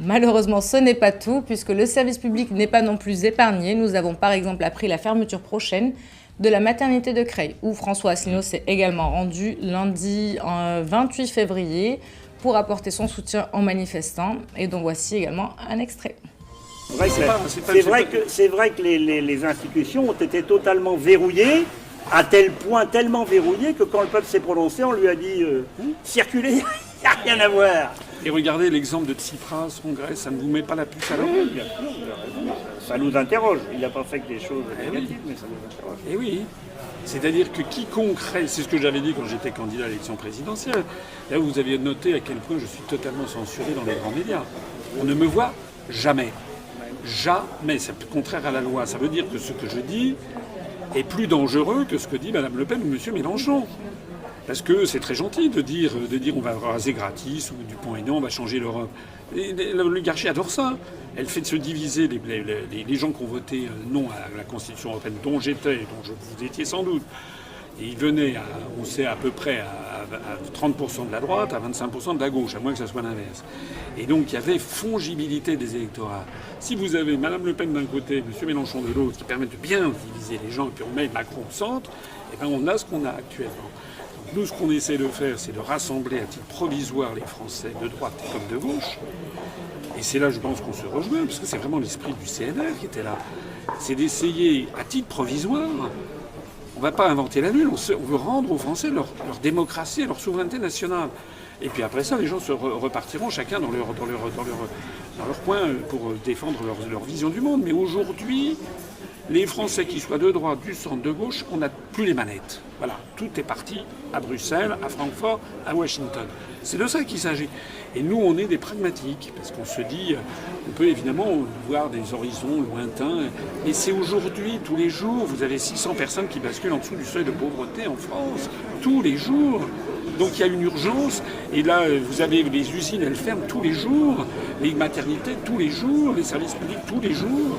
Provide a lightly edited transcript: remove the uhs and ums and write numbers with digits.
Malheureusement, ce n'est pas tout, puisque le service public n'est pas non plus épargné. Nous avons par exemple appris la fermeture prochaine de la maternité de Creil, où François Asselineau s'est également rendu lundi 28 février pour apporter son soutien aux manifestants. Et donc voici également un extrait. C'est vrai que les institutions ont été totalement verrouillées, à tel point tellement verrouillées que quand le peuple s'est prononcé, on lui a dit circulez, il n'y a rien à voir. Et regardez l'exemple de Tsipras en Grèce, ça ne vous met pas la puce à l'oreille? Bien sûr, ça nous interroge. Il n'a pas fait que des choses négatives, mais ça nous interroge. Et oui, c'est-à-dire que quiconque rêve, c'est ce que j'avais dit quand j'étais candidat à l'élection présidentielle, là vous aviez noté à quel point je suis totalement censuré dans les grands médias. On ne me voit jamais. Jamais, c'est contraire à la loi. Ça veut dire que ce que je dis est plus dangereux que ce que dit Mme Le Pen ou M. Mélenchon. Parce que c'est très gentil de dire on va raser gratis, ou Dupont-Aignan, on va changer l'Europe. L'oligarchie adore ça. Elle fait de se diviser les gens qui ont voté non à la Constitution européenne, dont j'étais, dont vous étiez sans doute. Et ils venaient, on sait à peu près, à 30% de la droite, à 25% de la gauche, à moins que ça soit l'inverse. Et donc il y avait fongibilité des électorats. Si vous avez Mme Le Pen d'un côté, M. Mélenchon de l'autre, qui permettent de bien diviser les gens, et puis on met Macron au centre, et bien on a ce qu'on a actuellement. Donc nous, ce qu'on essaie de faire, c'est de rassembler à titre provisoire les Français de droite comme de gauche. Et c'est là, je pense, qu'on se rejoint, parce que c'est vraiment l'esprit du CNR qui était là. C'est d'essayer, à titre provisoire, on ne va pas inventer la lune, on veut rendre aux Français leur démocratie et leur souveraineté nationale. Et puis après ça, les gens se repartiront chacun dans leur coin pour défendre leur vision du monde. Mais aujourd'hui, les Français, qui soient de droite, du centre, de gauche, on n'a plus les manettes. Voilà, tout est parti à Bruxelles, à Francfort, à Washington. C'est de ça qu'il s'agit. Et nous, on est des pragmatiques, parce qu'on se dit, on peut évidemment voir des horizons lointains, mais c'est aujourd'hui, tous les jours, vous avez 600 personnes qui basculent en dessous du seuil de pauvreté en France, tous les jours. Donc il y a une urgence, et là, vous avez les usines, elles ferment tous les jours, les maternités tous les jours, les services publics tous les jours.